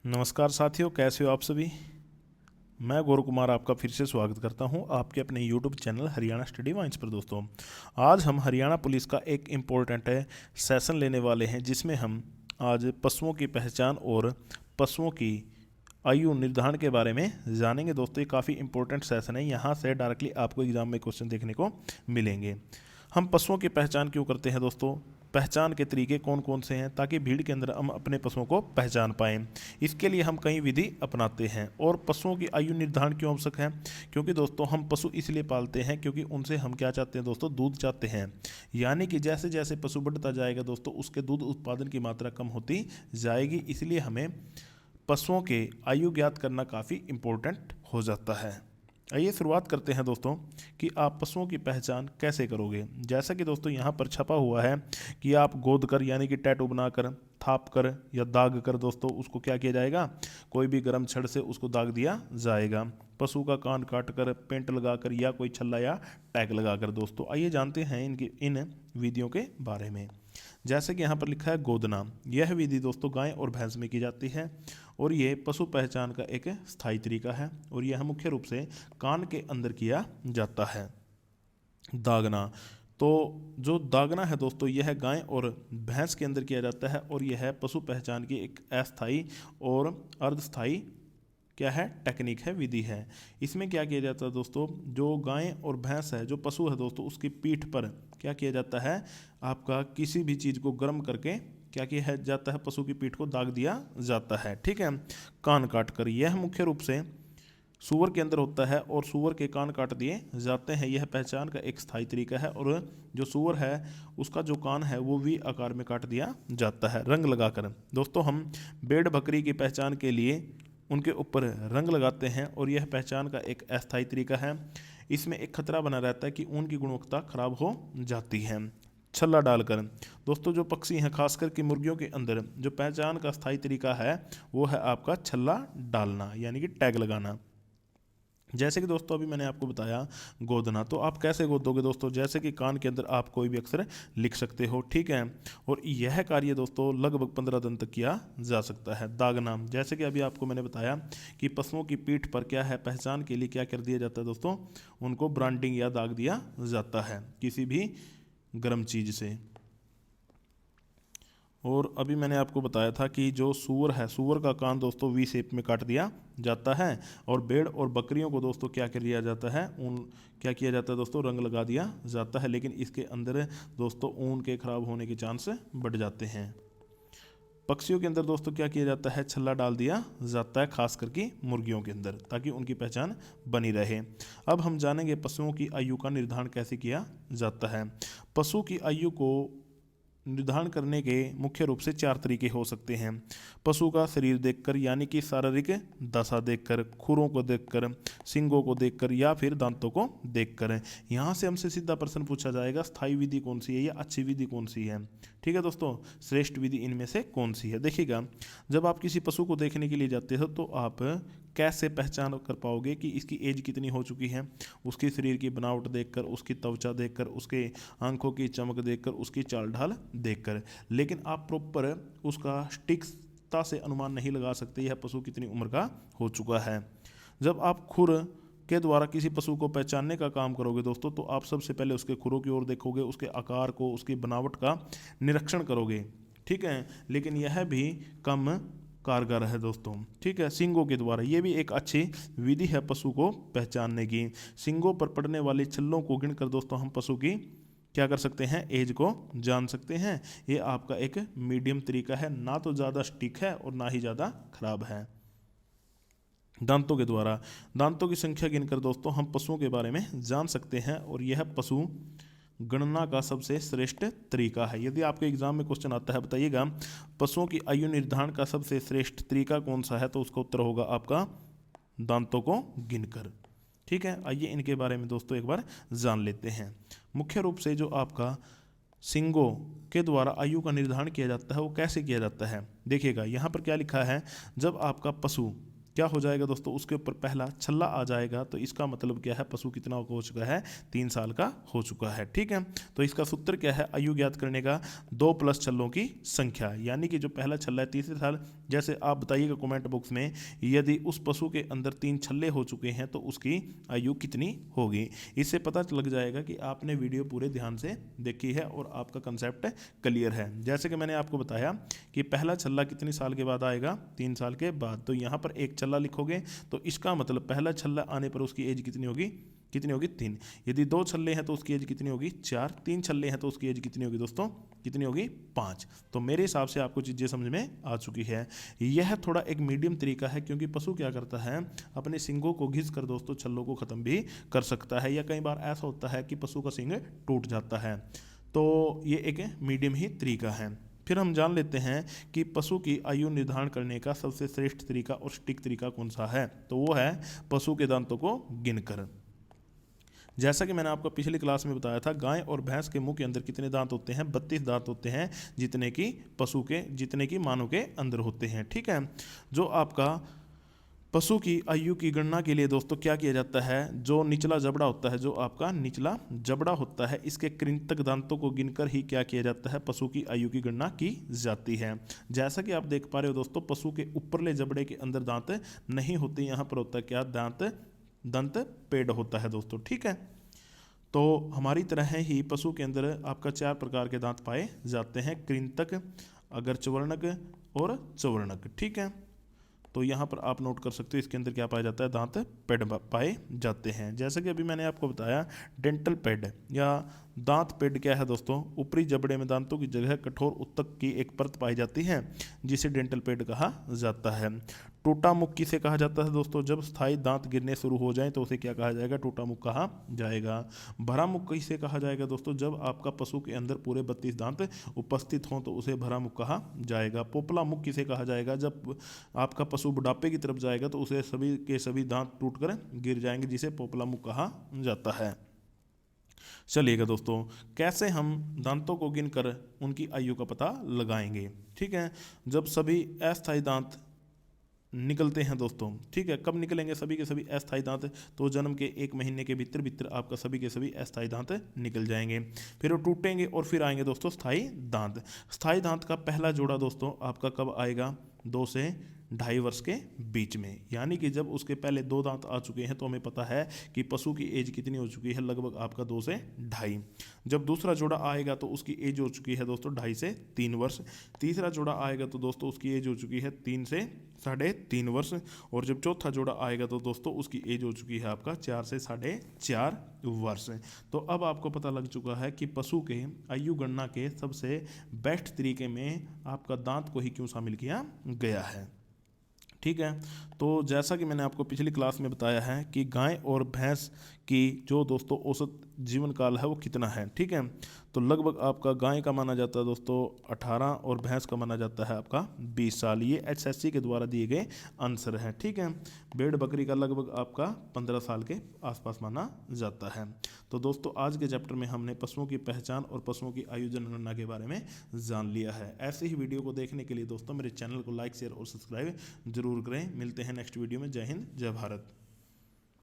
नमस्कार साथियों, कैसे हो आप सभी। मैं गौरव कुमार आपका फिर से स्वागत करता हूं आपके अपने YouTube channel Haryana study vines पर। दोस्तों, आज हम हरियाणा पुलिस का एक इम्पोर्टेंट सेशन लेने वाले हैं, जिसमें हम आज पशुओं की पहचान और पशुओं की आयु निर्धारण के बारे में जानेंगे। दोस्तों, ये काफ़ी इंपॉर्टेंट सेशन है, यहाँ से डायरेक्टली आपको एग्जाम में क्वेश्चन देखने को मिलेंगे। हम पशुओं की पहचान क्यों करते हैं दोस्तों, पहचान के तरीके कौन कौन से हैं, ताकि भीड़ के अंदर हम अपने पशुओं को पहचान पाएँ। इसके लिए हम कई विधि अपनाते हैं। और पशुओं की आयु निर्धारण क्यों आवश्यक है, क्योंकि दोस्तों हम पशु इसलिए पालते हैं क्योंकि उनसे हम क्या चाहते हैं दोस्तों, दूध चाहते हैं। यानी कि जैसे जैसे पशु बढ़ता जाएगा दोस्तों, उसके दूध उत्पादन की मात्रा कम होती जाएगी। इसलिए हमें पशुओं के आयु ज्ञात करना काफ़ी इम्पोर्टेंट हो जाता है। आइए शुरुआत करते हैं दोस्तों कि आप पशुओं की पहचान कैसे करोगे। जैसा कि दोस्तों यहाँ पर छपा हुआ है कि आप गोद कर यानी कि टैटू बनाकर, थाप कर या दाग कर दोस्तों उसको क्या किया जाएगा, कोई भी गर्म छड़ से उसको दाग दिया जाएगा। पशु का कान काट कर, पेंट लगाकर या कोई छल्ला या टैग लगाकर। दोस्तों आइए जानते हैं इन विधियों के बारे में। जैसे कि यहाँ पर लिखा है गोदना, यह विधि दोस्तों गाय और भैंस में की जाती है और ये पशु पहचान का एक स्थायी तरीका है और यह मुख्य रूप से कान के अंदर किया जाता है। दागना, तो जो दागना है दोस्तों, यह गाय और भैंस के अंदर किया जाता है और यह पशु पहचान की एक अस्थायी और अर्धस्थायी क्या है, टेक्निक है, विधि है। इसमें क्या किया जाता है दोस्तों, जो गाय और भैंस है, जो पशु है दोस्तों, उसकी पीठ पर क्या किया जाता है, आपका किसी भी चीज़ को गर्म करके क्या किया जाता है, पशु की पीठ को दाग दिया जाता है। ठीक है, कान काट कर, यह मुख्य रूप से सूअर के अंदर होता है और सूअर के कान काट दिए जाते हैं। यह पहचान का एक स्थायी तरीका है और जो सूअर है उसका जो कान है वो वी आकार में काट दिया जाता है रंग लगाकर। दोस्तों, हम भेड़ बकरी की पहचान के लिए उनके ऊपर रंग लगाते हैं और यह पहचान का एक अस्थायी तरीका है। इसमें एक खतरा बना रहता है कि ऊन की गुणवत्ता खराब हो जाती है। छल्ला डालकर, दोस्तों जो पक्षी हैं, खासकर कि मुर्गियों के अंदर जो पहचान का स्थायी तरीका है वो है आपका छल्ला डालना यानी कि टैग लगाना। जैसे कि दोस्तों अभी मैंने आपको बताया गोदना, तो आप कैसे गोदोगे दोस्तों, जैसे कि कान के अंदर आप कोई भी अक्षर लिख सकते हो। ठीक है, और यह कार्य दोस्तों लगभग 15 दिन तक किया जा सकता है। दागना, जैसे कि अभी आपको मैंने बताया कि पशुओं की पीठ पर क्या है, पहचान के लिए क्या कर दिया जाता है दोस्तों, उनको ब्रांडिंग या दाग दिया जाता है किसी भी गर्म चीज़ से। और अभी मैंने आपको बताया था कि जो सूअर है, सूअर का कान दोस्तों वी शेप में काट दिया जाता है और भेड़ और बकरियों को दोस्तों क्या कर दिया जाता है, ऊन क्या किया जाता है दोस्तों, रंग लगा दिया जाता है। लेकिन इसके अंदर दोस्तों ऊन के खराब होने के चांस बढ़ जाते हैं। पक्षियों के अंदर दोस्तों क्या किया जाता है, छल्ला डाल दिया जाता है, खास करके मुर्गियों के अंदर, ताकि उनकी पहचान बनी रहे। अब हम जानेंगे पशुओं की आयु का निर्धारण कैसे किया जाता है। पशु की आयु को निर्धारण करने के मुख्य रूप से 4 तरीके हो सकते हैं। पशु का शरीर देखकर यानी कि शारीरिक दशा देखकर, खुरों को देखकर, सींगों को देखकर या फिर दांतों को देखकर। यहाँ से हमसे सीधा प्रश्न पूछा जाएगा, स्थायी विधि कौन सी है या अच्छी विधि कौन सी है। ठीक है दोस्तों, श्रेष्ठ विधि इनमें से कौन सी है। देखिएगा, जब आप किसी पशु को देखने के लिए जाते हो तो आप कैसे पहचान कर पाओगे कि इसकी एज कितनी हो चुकी है, उसके शरीर की बनावट देखकर, उसकी त्वचा देखकर, उसके आंखों की चमक देखकर, उसकी चाल ढाल देखकर। लेकिन आप प्रॉपर उसका सटीकता से अनुमान नहीं लगा सकते यह पशु कितनी उम्र का हो चुका है। जब आप खुर के द्वारा किसी पशु को पहचानने का काम करोगे दोस्तों, तो आप सबसे पहले उसके खुरों की ओर देखोगे, उसके आकार को, उसकी बनावट का निरीक्षण करोगे। ठीक है, लेकिन यह भी कम कारगर है दोस्तों। ठीक है, सींगों के द्वारा, ये भी एक अच्छी विधि है पशु को पहचानने की। सींगों पर पड़ने वाले छल्लों को गिनकर दोस्तों हम पशु की क्या कर सकते हैं, एज को जान सकते हैं। ये आपका एक मीडियम तरीका है, ना तो ज़्यादा स्टिक है और ना ही ज़्यादा खराब है। दांतों के द्वारा, दांतों की संख्या गिनकर दोस्तों हम पशुओं के बारे में जान सकते हैं और यह पशु गणना का सबसे श्रेष्ठ तरीका है। यदि आपके एग्जाम में क्वेश्चन आता है, बताइएगा पशुओं की आयु निर्धारण का सबसे श्रेष्ठ तरीका कौन सा है, तो उसका उत्तर होगा आपका दांतों को गिनकर। ठीक है, आइए इनके बारे में दोस्तों एक बार जान लेते हैं। मुख्य रूप से जो आपका सींगों के द्वारा आयु का निर्धारण किया जाता है वो कैसे किया जाता है। देखिएगा यहाँ पर क्या लिखा है, जब आपका पशु क्या हो जाएगा दोस्तों, उसके ऊपर पहला छल्ला आ जाएगा तो इसका मतलब क्या है, पशु कितना हो चुका है, 3 साल का हो चुका है। ठीक है, तो इसका सूत्र क्या है, आयु ज्ञात करने का 2 प्लस छल्लों की संख्या, यानी कि जो पहला छल्ला है तीसरे साल जैसे आप बताइएगा कमेंट बॉक्स में, यदि उस पशु के अंदर 3 छल्ले हो चुके हैं तो उसकी आयु कितनी होगी। इससे पता लग जाएगा कि आपने वीडियो पूरे ध्यान से देखी है और आपका कंसेप्ट क्लियर है। जैसे कि मैंने आपको बताया कि पहला छल्ला कितने साल के बाद आएगा, 3 साल के बाद। तो यहाँ पर एक छल्ला लिखोगे तो इसका मतलब पहला छल्ला आने पर उसकी एज कितनी होगी, 3। यदि 2 छल्ले हैं तो उसकी एज कितनी होगी, 4। 3 छल्ले हैं तो उसकी एज कितनी होगी दोस्तों, कितनी होगी, 5। तो मेरे हिसाब से आपको चीज़ें समझ में आ चुकी है। यह थोड़ा एक मीडियम तरीका है, क्योंकि पशु क्या करता है, अपने सिंगों को घिस कर दोस्तों छल्लों को ख़त्म भी कर सकता है, या कई बार ऐसा होता है कि पशु का सिंग टूट जाता है। तो ये एक मीडियम ही तरीका है। फिर हम जान लेते हैं कि पशु की आयु निर्धारण करने का सबसे श्रेष्ठ तरीका और सटीक तरीका कौन सा है। तो वो है पशु के दांतों को गिनकर। जैसा कि मैंने आपको पिछली क्लास में बताया था, गाय और भैंस के मुंह के अंदर कितने दांत होते हैं, 32 दांत होते हैं, जितने की मानव के अंदर होते हैं। ठीक है। जो आपका पशु की आयु की गणना के लिए दोस्तों क्या किया जाता है, जो निचला जबड़ा होता है, जो आपका निचला जबड़ा होता है, इसके कृंतक दांतों को गिनकर ही क्या किया जाता है, पशु की आयु की गणना की जाती है। जैसा कि आप देख पा रहे हो दोस्तों, पशु के ऊपरले जबड़े के अंदर दांत नहीं होते, यहाँ पर होता है क्या, दंत पेड़ होता है दोस्तों। ठीक है। तो हमारी तरह ही पशु के अंदर आपका 4 प्रकार के दांत पाए जाते हैं, कृंतक, अग्रचवर्णक और चवर्णक। ठीक है। तो यहाँ पर आप नोट कर सकते हो इसके अंदर क्या पाया जाता है, दांत पेड पाए जाते हैं। जैसे कि अभी मैंने आपको बताया, डेंटल पेड या दांत पेड क्या है दोस्तों, ऊपरी जबड़े में दांतों की जगह कठोर उत्तक की एक परत पाई जाती है, जिसे डेंटल पेड कहा जाता है। टूटा मुख किसे कहा जाता है दोस्तों, जब स्थायी दांत गिरने शुरू हो जाए तो उसे क्या कहा जाएगा, टूटा मुख कहा जाएगा। भरा मुख किसे कहा जाएगा दोस्तों, जब आपका पशु के अंदर पूरे 32 दांत उपस्थित हों तो उसे भरा मुख कहा जाएगा। पोपला मुख किसे कहा जाएगा, जब आपका पशु बुढ़ापे की तरफ जाएगा तो उसे सभी के सभी दांत टूटकर गिर जाएंगे, जिसे पोपला मुख कहा जाता है। चलिएगा दोस्तों, कैसे हम दांतों को गिनकर उनकी आयु का पता लगाएंगे। ठीक है। जब सभी अस्थायी दांत निकलते हैं दोस्तों, ठीक है, कब निकलेंगे सभी के सभी अस्थायी दांत, तो जन्म के 1 महीने के भीतर भीतर आपका सभी के सभी अस्थायी दांत निकल जाएंगे, फिर वो टूटेंगे और फिर आएंगे दोस्तों स्थायी दांत। स्थायी दांत का पहला जोड़ा दोस्तों आपका कब आएगा, 2 से 2.5 वर्ष के बीच में, यानी कि जब उसके पहले 2 दांत आ चुके हैं तो हमें पता है कि पशु की एज कितनी हो चुकी है, लगभग आपका 2 से 2.5। जब दूसरा जोड़ा आएगा तो उसकी एज हो चुकी है दोस्तों 2.5 से 3 वर्ष। तीसरा जोड़ा आएगा तो दोस्तों उसकी एज हो चुकी है 3 से 3.5 वर्ष। और जब चौथा जोड़ा आएगा तो दोस्तों उसकी एज हो चुकी है आपका 4 से 4.5 वर्ष। तो अब आपको पता लग चुका है कि पशु के आयु गणना के सबसे बेस्ट तरीके में आपका दांत को ही क्यों शामिल किया गया है। ठीक है। तो जैसा कि मैंने आपको पिछली क्लास में बताया है कि गाय और भैंस की जो दोस्तों औसत जीवन काल है वो कितना है। ठीक है। तो लगभग आपका गाय का माना जाता है दोस्तों 18 और भैंस का माना जाता है आपका 20 साल। ये एचएससी के द्वारा दिए गए आंसर हैं। ठीक है। भेड़ बकरी का लगभग आपका 15 साल के आसपास माना जाता है। तो दोस्तों आज के चैप्टर में हमने पशुओं की पहचान और पशुओं की आयु जनगणना के बारे में जान लिया है। ऐसे ही वीडियो को देखने के लिए दोस्तों मेरे चैनल को लाइक, शेयर और सब्सक्राइब जरूर करें। मिलते हैं नेक्स्ट वीडियो में। जय हिंद, जय भारत।